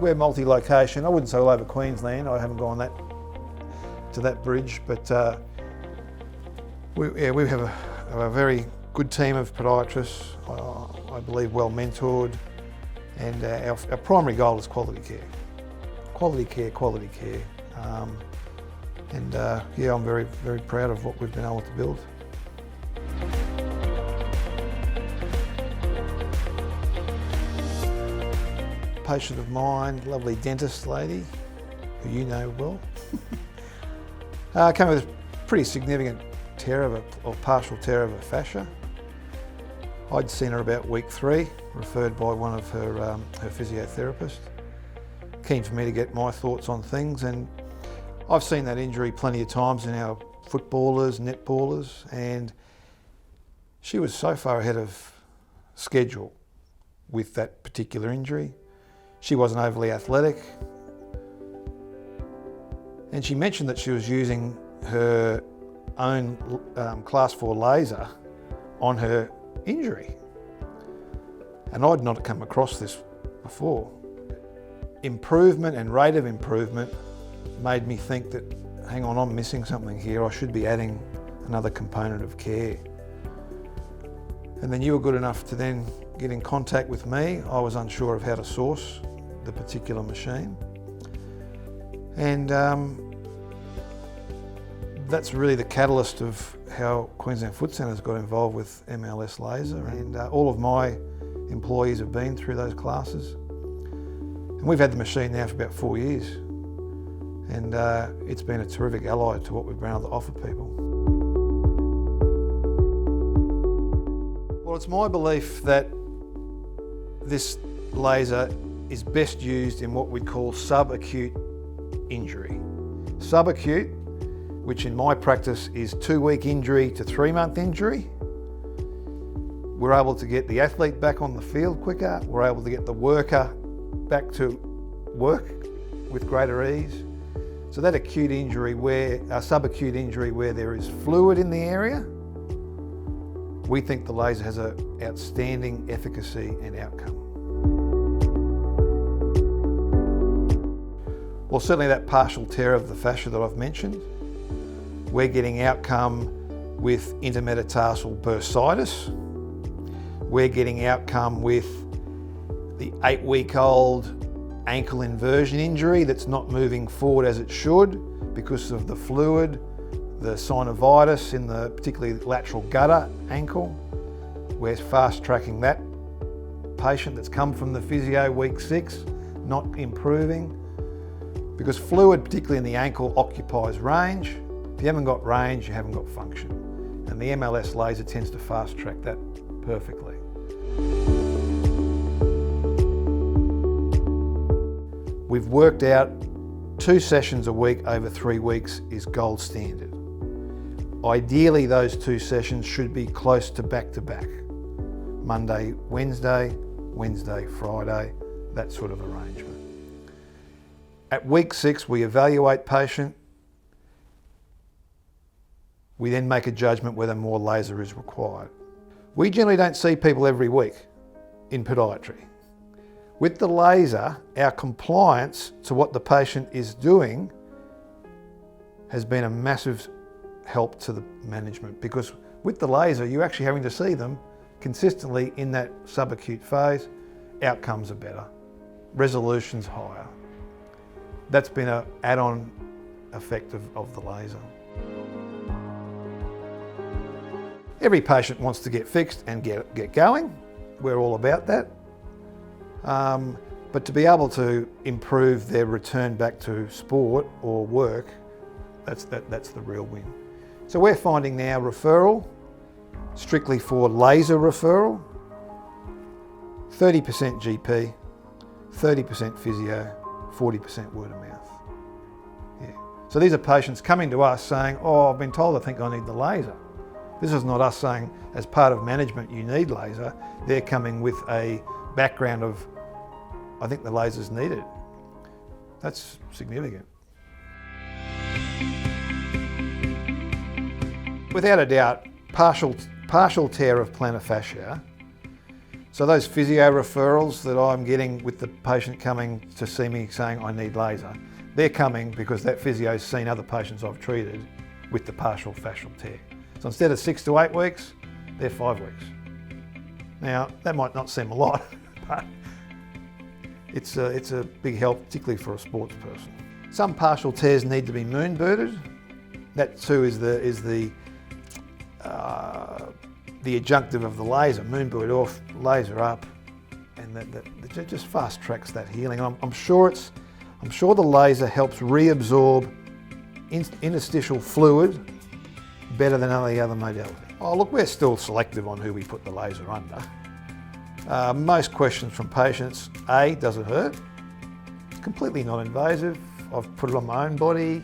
we're multi-location. I wouldn't say all over Queensland. I haven't gone to that bridge, but we have a very good team of podiatrists. I believe well mentored, and our primary goal is quality care. Quality care, quality care. Yeah, I'm very, very proud of what we've been able to build. Patient of mine, lovely dentist lady, who you know well, came with a pretty significant tear or partial tear of a fascia. I'd seen her about week 3, referred by one of her physiotherapists. Keen for me to get my thoughts on things, and I've seen that injury plenty of times in our footballers, netballers, and she was so far ahead of schedule with that particular injury. She wasn't overly athletic, and she mentioned that she was using her own Class 4 laser on her injury, and I'd not come across this before. Improvement and rate of improvement made me think that, hang on, I'm missing something here. I should be adding another component of care. And then you were good enough to then get in contact with me. I was unsure of how to source the particular machine. And that's really the catalyst of how Queensland Foot Centre's got involved with MLS Laser, and all of my employees have been through those classes. And we've had the machine now for about 4 years, and it's been a terrific ally to what we've been able to offer people. Well, it's my belief that this laser is best used in what we call subacute injury. Subacute, which in my practice is 2-week injury to 3-month injury. We're able to get the athlete back on the field quicker. We're able to get the worker back to work with greater ease. So that acute injury, subacute injury where there is fluid in the area, we think the laser has an outstanding efficacy and outcome. Well, certainly that partial tear of the fascia that I've mentioned, we're getting outcome with intermetatarsal bursitis. We're getting outcome with the 8-week-old ankle inversion injury that's not moving forward as it should because of the fluid, the synovitis in the particularly lateral gutter ankle. We're fast-tracking that patient that's come from the physio week 6, not improving, because fluid, particularly in the ankle, occupies range. If you haven't got range, you haven't got function. And the MLS laser tends to fast-track that perfectly. We've worked out 2 sessions a week over 3 weeks is gold standard. Ideally, those 2 sessions should be close to back-to-back. Monday, Wednesday, Wednesday, Friday, that sort of arrangement. At week 6, we evaluate patient. We then make a judgment whether more laser is required. We generally don't see people every week in podiatry. With the laser, our compliance to what the patient is doing has been a massive help to the management, because with the laser, you're actually having to see them consistently in that subacute phase. Outcomes are better, resolution's higher. That's been an add-on effect of the laser. Every patient wants to get fixed and get going. We're all about that. But to be able to improve their return back to sport or work, that's the real win. So we're finding now referral, strictly for laser referral, 30% GP, 30% physio, 40% word of mouth. Yeah. So these are patients coming to us saying, oh, I've been told I think I need the laser. This is not us saying, as part of management, you need laser. They're coming with a background of, I think the laser's needed. That's significant. Without a doubt, partial tear of plantar fascia So those physio referrals that I'm getting with the patient coming to see me saying I need laser, they're coming because that physio's seen other patients I've treated with the partial fascial tear. So instead of 6 to 8 weeks, they're 5 weeks. Now, that might not seem a lot, but it's a big help, particularly for a sports person. Some partial tears need to be moon booted. That too is the adjunctive of the laser. Moon boot off, laser up, and that just fast tracks that healing. And I'm sure the laser helps reabsorb interstitial fluid better than any other modality. Oh look, we're still selective on who we put the laser under. Most questions from patients: A, does it hurt? Completely non-invasive. I've put it on my own body.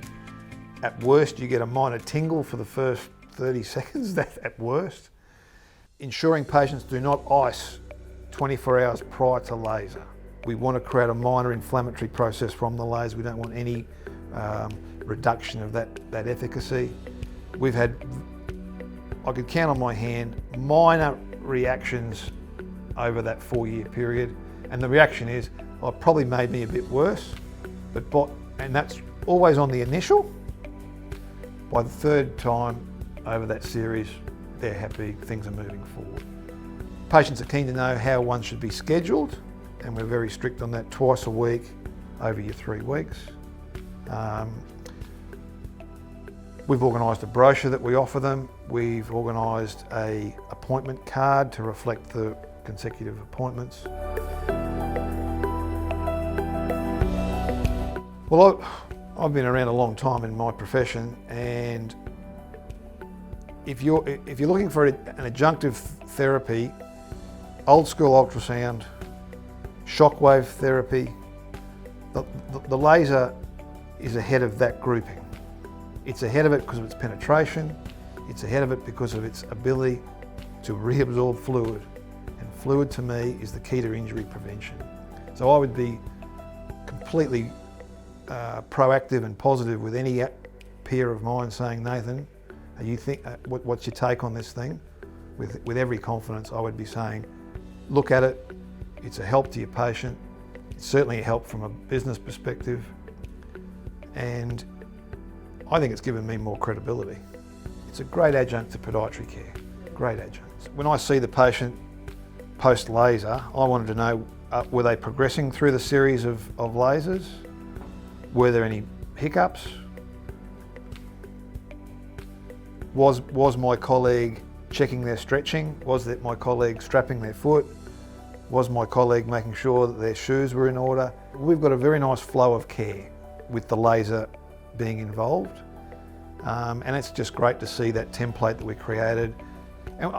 At worst, you get a minor tingle for the first 30 seconds, that's at worst. Ensuring patients do not ice 24 hours prior to laser. We want to create a minor inflammatory process from the laser. We don't want any reduction of that efficacy. We've had, I could count on my hand, minor reactions over that 4-year period. And the reaction is, oh, it probably made me a bit worse, and that's always on the initial. By the third time over that series, they're happy, things are moving forward. Patients are keen to know how one should be scheduled, and we're very strict on that, twice a week over your 3 weeks. We've organised a brochure that we offer them. We've organised an appointment card to reflect the consecutive appointments. Well, I've been around a long time in my profession, and if you're looking for an adjunctive therapy, old school ultrasound, shockwave therapy, the laser is ahead of that grouping. It's ahead of it because of its penetration. It's ahead of it because of its ability to reabsorb fluid. And fluid to me is the key to injury prevention. So I would be completely proactive and positive with any peer of mine saying, Nathan, you think what's your take on this thing? With every confidence, I would be saying, look at it. It's a help to your patient. It's certainly a help from a business perspective, and I think it's given me more credibility. It's a great adjunct to podiatry care. Great adjunct. When I see the patient post laser, I wanted to know, were they progressing through the series of lasers? Were there any hiccups? Was my colleague checking their stretching? Was that my colleague strapping their foot? Was my colleague making sure that their shoes were in order? We've got a very nice flow of care with the laser being involved. And it's just great to see that template that we created. And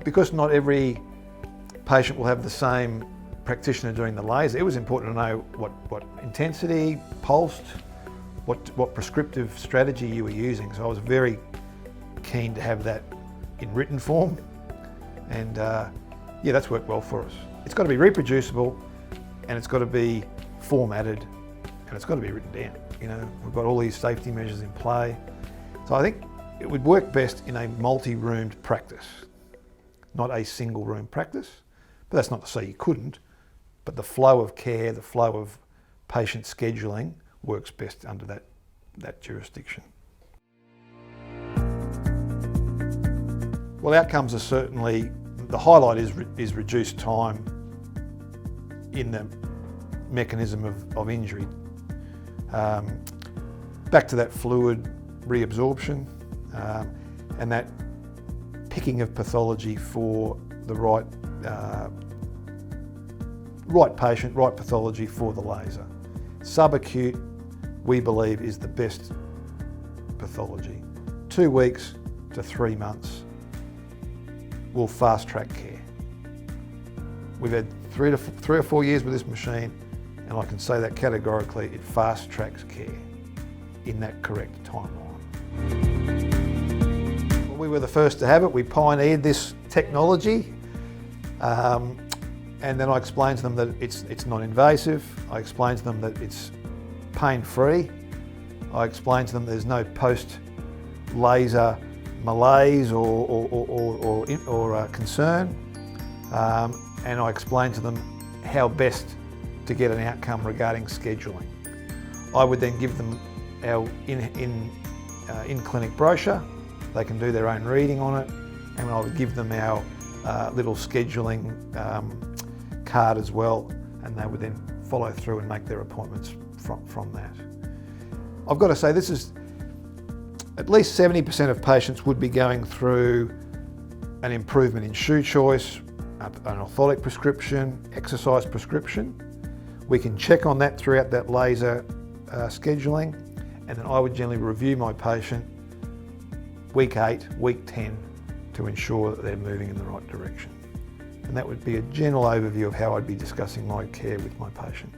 because not every patient will have the same practitioner doing the laser, it was important to know what intensity, pulsed, what prescriptive strategy you were using. So I was very keen to have that in written form, and yeah, that's worked well for us. It's got to be reproducible, and it's got to be formatted, and it's got to be written down. You know, we've got all these safety measures in play. So I think it would work best in a multi-roomed practice, not a single room practice. But that's not to say you couldn't, but the flow of care, the flow of patient scheduling works best under that jurisdiction. Well, outcomes are certainly, the highlight is reduced time in the mechanism of injury. Back to that fluid reabsorption and that picking of pathology for the right patient, right pathology for the laser. Subacute, we believe, is the best pathology. 2 weeks to 3 months will fast track care. We've had 3 or 4 years with this machine, and I can say that categorically, it fast tracks care in that correct timeline. Well, we were the first to have it. We pioneered this technology. And then I explained to them that it's non-invasive. I explained to them that it's pain-free. I explained to them there's no post-laser malaise or concern. and I explain to them how best to get an outcome regarding scheduling. I would then give them our in-clinic brochure. They can do their own reading on it, and I would give them our little scheduling card as well, and they would then follow through and make their appointments from that. I've got to say, this is at least 70% of patients would be going through an improvement in shoe choice, an orthotic prescription, exercise prescription. We can check on that throughout that laser scheduling, and then I would generally review my patient week 8, week 10 to ensure that they're moving in the right direction. And that would be a general overview of how I'd be discussing my care with my patient.